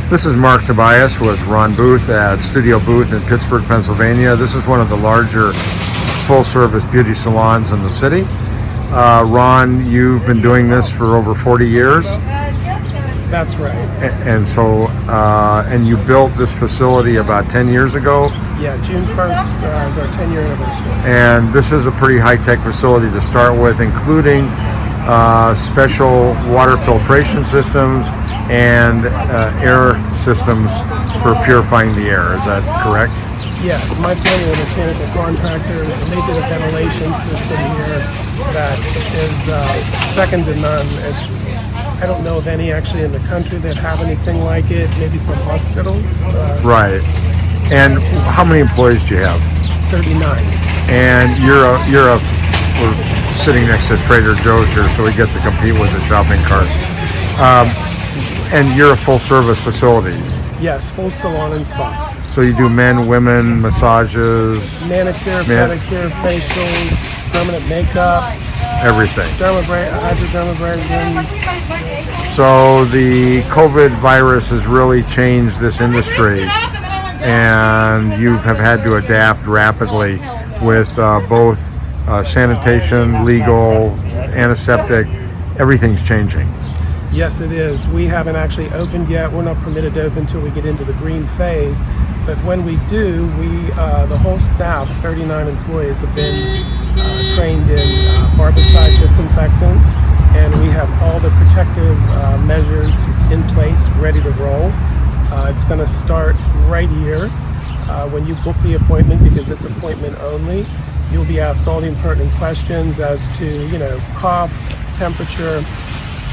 This is Marc Tobias with Ron Booth at Studio Booth in Pittsburgh, Pennsylvania. This is one of the larger full-service beauty salons in the city. Ron, you've been doing this for over 40 years. That's right. And you built this facility about 10 years ago. Yeah, June 1st is our 10-year anniversary. And this is a pretty high-tech facility to start with, including special water filtration systems and air systems for purifying the air. Is that correct? Yes, my family are mechanical contractors, and they did a ventilation system here that is second to none. I don't know of any actually in the country that have anything like it. Maybe some hospitals. Right. And how many employees do you have? 39. And we're sitting next to Trader Joe's here, so we get to compete with the shopping carts. And you're a full-service facility. Yes, full salon and spa. So you do men, women, massages, manicure, pedicure, facials, permanent makeup, everything. Hydrodermabrasion. So the COVID virus has really changed this industry, and you have had to adapt rapidly with both sanitation, legal, antiseptic. Everything's changing. Yes, it is. We haven't actually opened yet. We're not permitted to open until we get into the green phase. But when we do, the whole staff, 39 employees, have been trained in barbicide disinfectant, and we have all the protective measures in place, ready to roll. It's going to start right here when you book the appointment, because it's appointment only. You'll be asked all the pertinent questions as to, cough, temperature.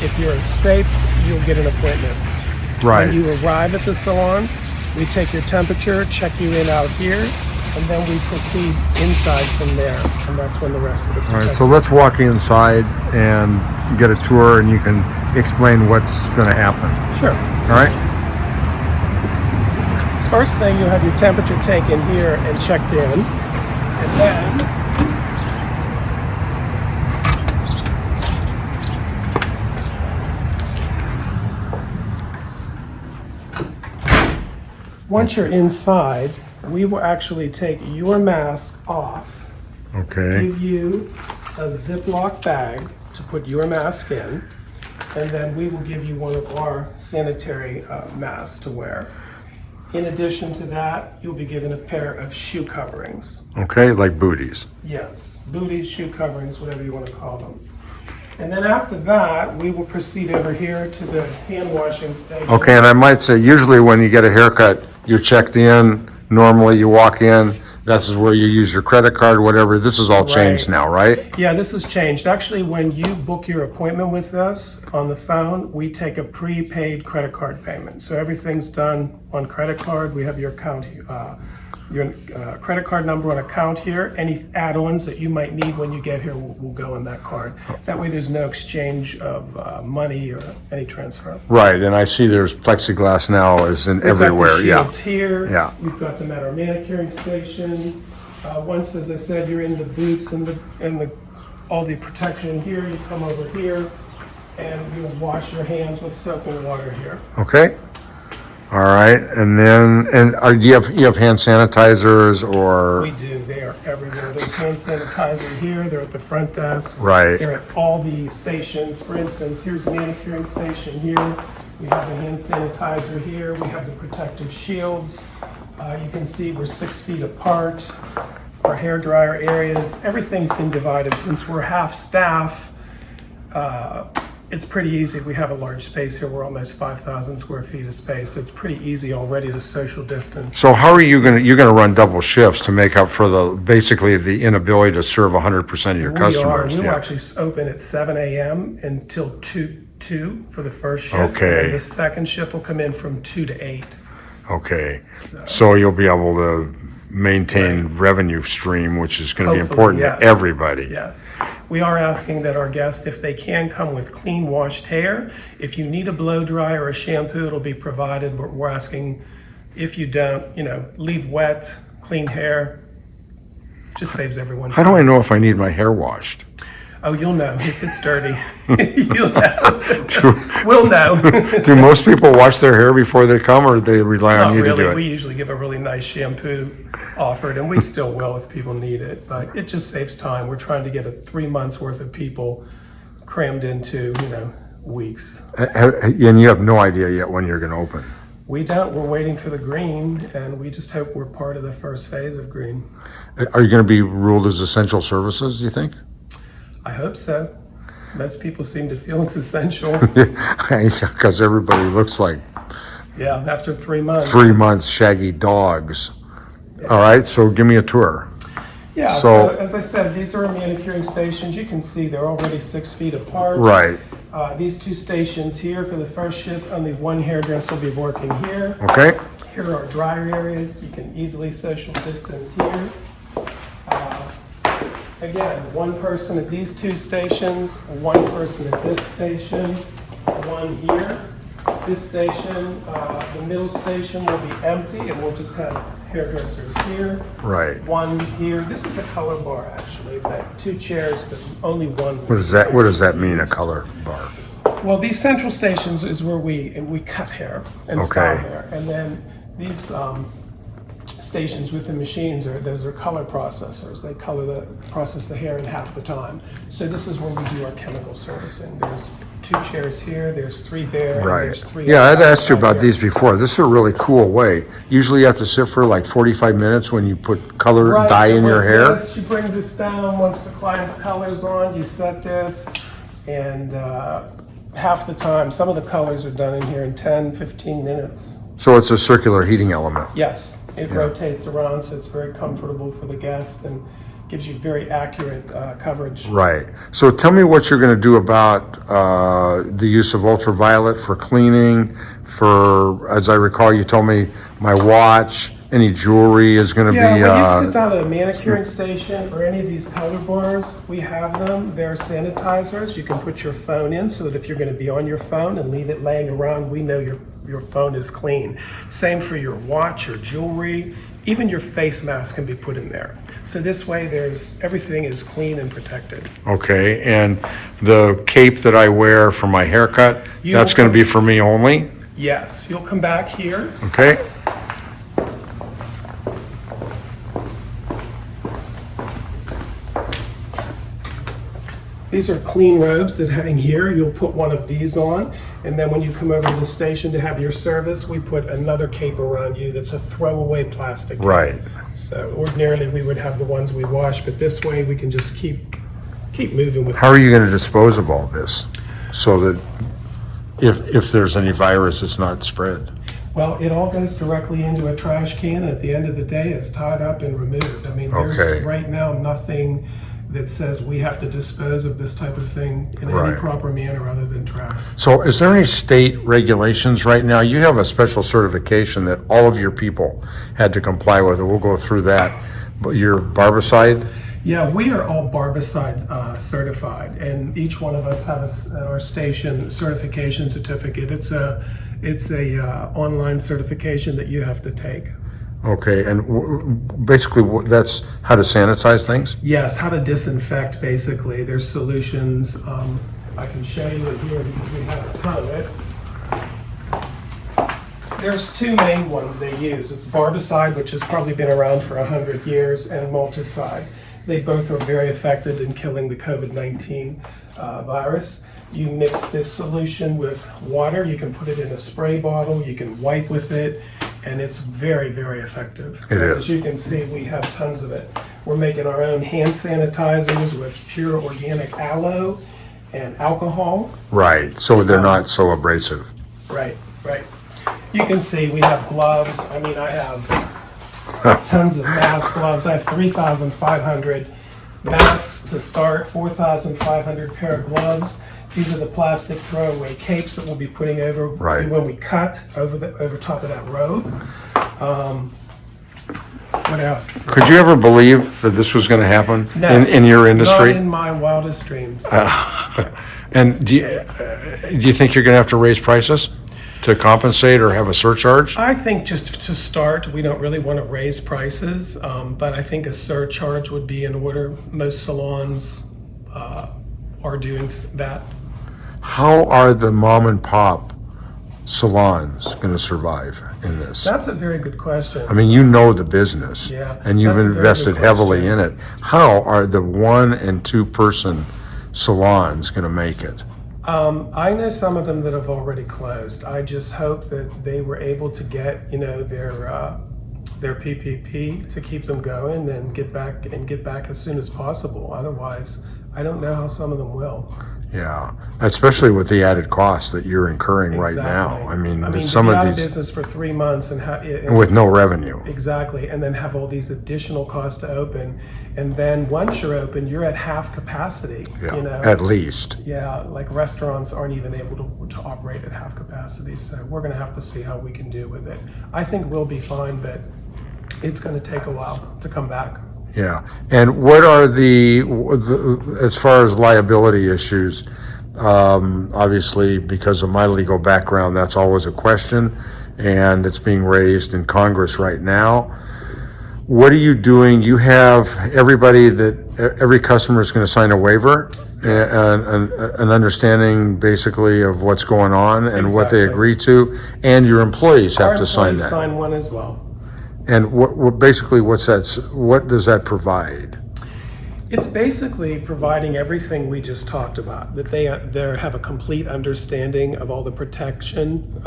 If you're safe, you'll get an appointment. Right. When you arrive at the salon, we take your temperature, check you in out here, and then we proceed inside from there. And that's when the rest of the All right, so let's walk inside and get a tour, and you can explain what's going to happen. Sure. All right. First thing, you have your temperature taken here and checked in. And then once you're inside, we will actually take your mask off. Okay. Give you a Ziploc bag to put your mask in, and then we will give you one of our sanitary masks to wear. In addition to that, you'll be given a pair of shoe coverings. Okay, like booties. Yes, booties, shoe coverings, whatever you want to call them. And then after that, we will proceed over here to the hand washing station. Okay, and I might say, usually when you get a haircut, you're checked in. Normally you walk in, this is where you use your credit card, whatever. This is all changed now, right? Yeah, this has changed. Actually, when you book your appointment with us on the phone, we take a prepaid credit card payment. So everything's done on credit card. We have your account, your credit card number on account here. Any add-ons that you might need when you get here will go in that card. That way there's no exchange of money or any transfer. Right, and I see there's plexiglass now as in everywhere. We've got the shields here. Yeah. We've got them at our manicuring station. Once, as I said, you're in the boots and all the protection here, you come over here and you'll wash your hands with soap and water here. Okay. All right, and then, do you have hand sanitizers or? We do. They are everywhere. There's hand sanitizer here. They're at the front desk. Right. They're at all the stations. For instance, here's the manicuring station here. We have the hand sanitizer here. We have the protective shields. You can see we're 6 feet apart. Our hair dryer areas, everything's been divided. Since we're half staff, it's pretty easy. We have a large space here. We're almost 5,000 square feet of space. So it's pretty easy already to social distance. So how are you're gonna run double shifts to make up for basically the inability to serve 100% of your customers? We will actually open at 7 a.m. until 2 for the first shift. Okay. And the second shift will come in from 2 to 8. Okay. So you'll be able to maintain revenue stream, which is going to be important to everybody. Yes. We are asking that our guests, if they can, come with clean washed hair. If you need a blow dry or a shampoo, it'll be provided. But we're asking, if you don't, leave wet, clean hair. Just saves everyone time. How do I know if I need my hair washed? Oh, you'll know if it's dirty. You'll know. Do, We'll know. do most people wash their hair before they come, or they rely on Not you to really. do it? We usually give a really nice shampoo offered, and we still will if people need it. But it just saves time. We're trying to get 3 months worth of people crammed into, weeks. And you have no idea yet when you're going to open. We don't. We're waiting for the green, and we just hope we're part of the first phase of green. Are you going to be ruled as essential services, do you think? I hope so. Most people seem to feel it's essential. Because everybody looks like Yeah, after 3 months. 3 months shaggy dogs. All right, so give me a tour. Yeah, So- so as I said, these are manicuring stations. You can see they're already 6 feet apart. Right. These 2 stations here for the first shift, only one hairdresser will be working here. Okay. Here are dryer areas. You can easily social distance here. Again, one person at these 2 stations, one person at this station, one here. This station, the middle station will be empty, and we'll just have hairdressers here. Right. One here. This is a color bar, actually, but 2 chairs, but only one. What does that mean, a color bar? Well, these central stations is where we cut hair and style Okay. hair, and then these stations with the machines those are color processors. They process the hair in half the time. So this is where we do our chemical servicing. There's 2 chairs here. There's 3 there. And Right. there's 3. Yeah, I'd asked you about here. these before. This is a really cool way. Usually you have to sit for like 45 minutes when you put color Right, dye in and your with hair. this, you bring this down once the client's color's on. You set this, and half the time, some of the colors are done in here in 10, 15 minutes. So it's a circular heating element. Yes, it rotates around, so it's very comfortable for the guest and gives you very accurate coverage. Right. So tell me what you're going to do about the use of ultraviolet for cleaning, for, as I recall, you told me my watch, any jewelry is going to Yeah, be... when you sit down at a manicuring station or any of these color bars, we have them. They're sanitizers. You can put your phone in so that if you're going to be on your phone and leave it laying around, we know your phone is clean. Same for your watch, your jewelry, even your face mask can be put in there. So this way everything is clean and protected. Okay, and the cape that I wear for my haircut, that's going to be for me only? Yes, you'll come back here. Okay. These are clean robes that hang here. You'll put one of these on, and then when you come over to the station to have your service, we put another cape around you that's a throwaway plastic cape. Right. So ordinarily we would have the ones we wash, but this way we can just keep moving with. How are you going to dispose of all this so that if there's any virus, it's not spread? Well, it all goes directly into a trash can, and at the end of the day, it's tied up and removed. I mean, there's Okay. right now nothing that says we have to dispose of this type of thing in Right. any proper manner other than trash. So is there any state regulations right now? You have a special certification that all of your people had to comply with, and we'll go through that. But your barbicide? Yeah, we are all barbicide certified, and each one of us have at our station certification certificate. It's a online certification that you have to take. Okay, and basically that's how to sanitize things? Yes, how to disinfect, basically. There's solutions. I can show you it here because we have a ton of it. There's 2 main ones they use. It's barbicide, which has probably been around for 100 years, and multicide. They both are very effective in killing the COVID-19 virus. You mix this solution with water. You can put it in a spray bottle. You can wipe with it, and it's very, very effective. It is. As you can see, we have tons of it. We're making our own hand sanitizers with pure organic aloe and alcohol. Right, so they're not so abrasive. Right, right. You can see we have gloves. I mean, I have tons of mask gloves. I have 3,500 masks to start, 4,500 pair of gloves. These are the plastic throwaway capes that we'll be putting over Right. when we cut over top of that robe. What else? Could you ever believe that this was going to happen No, in your industry? Not in my wildest dreams. And do you think you're going to have to raise prices to compensate or have a surcharge? I think just to start, we don't really want to raise prices, but I think a surcharge would be in order. Most salons are doing that. How are the mom and pop salons going to survive in this? That's a very good question. I mean, you know the business, Yeah, and you've that's a very invested good heavily question. in it. How are the 1 and 2 person salons going to make it? I know some of them that have already closed. I just hope that they were able to get, their PPP to keep them going and get back as soon as possible. Otherwise, I don't know how some of them will. Yeah, especially with the added costs that you're incurring right now. Exactly. I mean, to some be of out of these business for 3 months and with no revenue. exactly, and then have all these additional costs to open, and then once you're open, you're at half capacity. Yeah, at least. Yeah, like restaurants aren't even able to operate at half capacity, so we're going to have to see how we can do with it. I think we'll be fine, but it's going to take a while to come back. Yeah, and what are the as far as liability issues? Obviously, because of my legal background, that's always a question, and it's being raised in Congress right now. What are you doing? You have every customer is going to sign a waiver, Yes. and an understanding basically of what's going on and what they Exactly. agree to, and your employees have Our to sign employees that. sign one as well. And what basically what does that provide? It's basically providing everything we just talked about, that they have a complete understanding of all the protection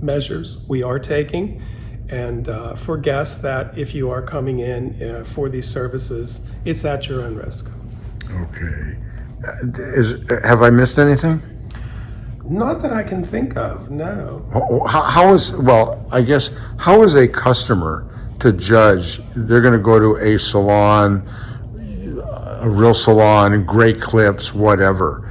measures we are taking, and for guests that if you are coming in for these services, it's at your own risk. Okay. Have I missed anything? Not that I can think of, no. How is a customer to judge? They're going to go to a salon, a real salon, great clips, whatever.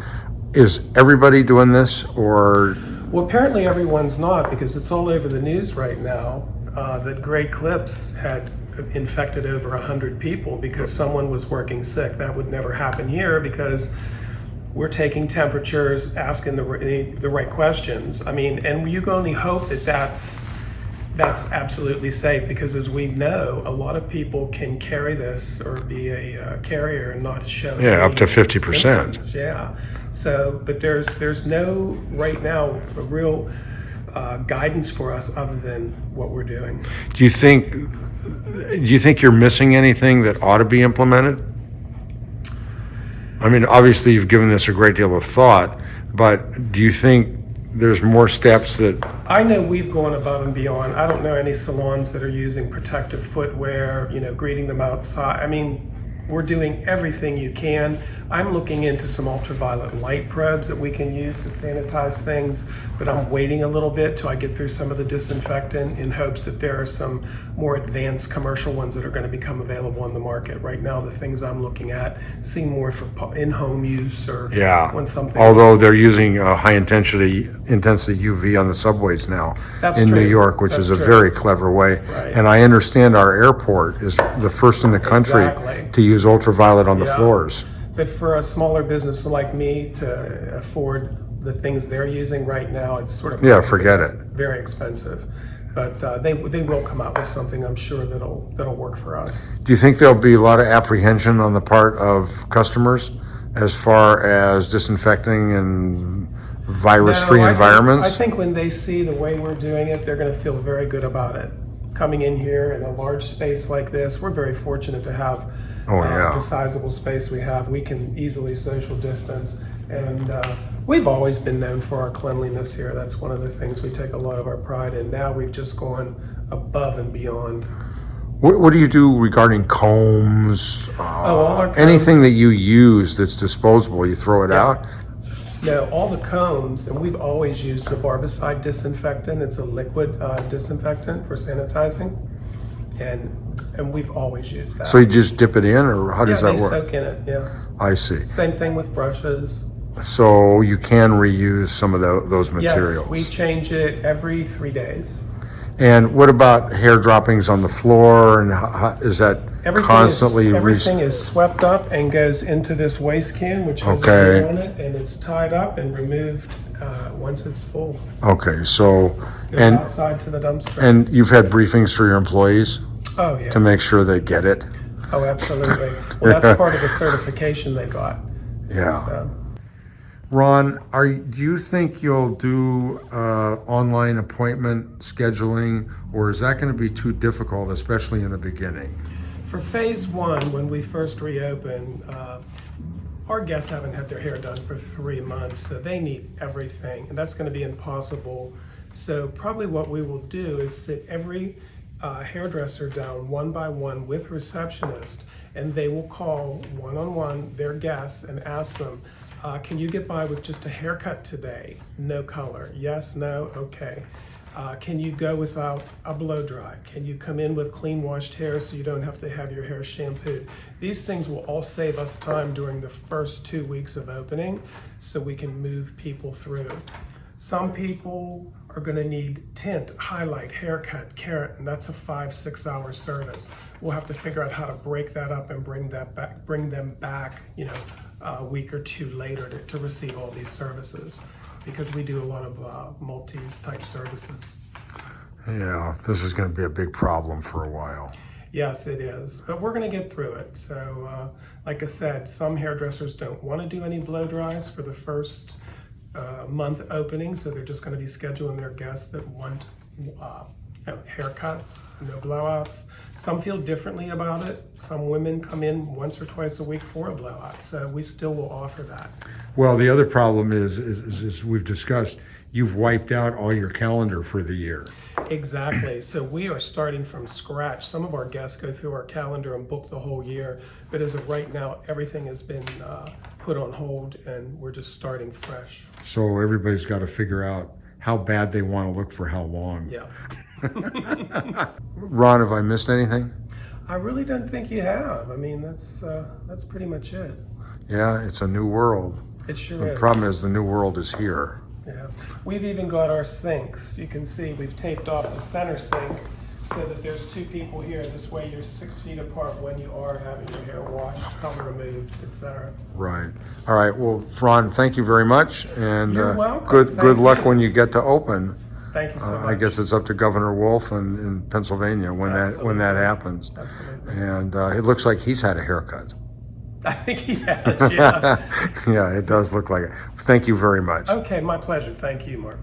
Is everybody doing this, or? Well, apparently everyone's not, because it's all over the news right now that Great Clips had infected over 100 people because someone was working sick. That would never happen here because we're taking temperatures, asking the right questions. I mean, and you can only hope that that's absolutely safe, because as we know, a lot of people can carry this or be a carrier and not show Up to 50%. symptoms. Yeah. So, but there's no right now a real guidance for us other than what we're doing. Do you think you're missing anything that ought to be implemented? I mean, obviously you've given this a great deal of thought, but do you think there's more steps that? I know we've gone above and beyond. I don't know any salons that are using protective footwear, greeting them outside. I mean, we're doing everything you can. I'm looking into some ultraviolet light probes that we can use to sanitize things, but I'm waiting a little bit till I get through some of the disinfectant in hopes that there are some more advanced commercial ones that are going to become available on the market. Right now, the things I'm looking at seem more for in-home use or when something. Although they're using high intensity UV on the subways now in New York, which is a very clever way. Right. And I understand our airport is the first in the country to use ultraviolet on the floors. But for a smaller business like me to afford the things they're using right now, it's sort of forget it. Very expensive. But they will come out with something, I'm sure, that'll work for us. Do you think there'll be a lot of apprehension on the part of customers as far as disinfecting and virus-free environments? I think when they see the way we're doing it, they're going to feel very good about it. Coming in here in a large space like this, we're very fortunate to have the sizable space we have. We can easily social distance, and we've always been known for our cleanliness here. That's one of the things we take a lot of our pride in. Now we've just gone above and beyond. What do you do regarding combs? All our combs. Anything that you use that's disposable, you throw it out? No, all the combs, and we've always used the barbicide disinfectant. It's a liquid disinfectant for sanitizing, and we've always used that. So you just dip it in, or how does that work? Yeah, they soak in it, yeah. I see. Same thing with brushes. So you can reuse some of those materials? Yes, we change it every 3 days. And what about hair droppings on the floor, and is that constantly? Everything is swept up and goes into this waste can, which has a lid on it, and it's tied up and removed once it's full. Okay, so Goes outside to the dumpster. And you've had briefings for your employees? Oh yeah. To make sure they get it? Oh, absolutely. Well, that's part of the certification they got. Yeah. So. Ron, do you think you'll do online appointment scheduling, or is that going to be too difficult, especially in the beginning? For phase one, when we first reopen, our guests haven't had their hair done for 3 months, so they need everything, and that's going to be impossible. So probably what we will do is sit every hairdresser down one by one with receptionist, and they will call one-on-one their guests and ask them, can you get by with just a haircut today? No color. Yes, no, okay. Can you go without a blow dry? Can you come in with clean washed hair so you don't have to have your hair shampooed? These things will all save us time during the first 2 weeks of opening so we can move people through. Some people are going to need tint, highlight, haircut, keratin. That's a 5-6 hour service. We'll have to figure out how to break that up and bring them back, a week or two later to receive all these services, because we do a lot of multi-type services. Yeah, this is going to be a big problem for a while. Yes, it is, but we're going to get through it. So, like I said, some hairdressers don't want to do any blow dries for the first month opening, so they're just going to be scheduling their guests that want haircuts, no blowouts. Some feel differently about it. Some women come in once or twice a week for a blowout, so we still will offer that. Well, the other problem is we've discussed, you've wiped out all your calendar for the year. Exactly. So we are starting from scratch. Some of our guests go through our calendar and book the whole year, but as of right now, everything has been put on hold, and we're just starting fresh. So everybody's got to figure out how bad they want to look for how long. Yeah. Ron, have I missed anything? I really don't think you have. I mean, that's pretty much it. Yeah, it's a new world. It sure The is. problem is the new world is here. Yeah. We've even got our sinks. You can see we've taped off the center sink so that there's 2 people here. This way you're 6 feet apart when you are having your hair washed, color removed, etc. Right. All right. Well, Ron, thank you very much, and You're welcome. good Thank luck you. when you get to open. Thank you so much. I guess it's up to Governor Wolf in Pennsylvania when that happens. Absolutely. And it looks like he's had a haircut. I think he has, yeah. Yeah, it does look like it. Thank you very much. Okay, my pleasure. Thank you, Mark.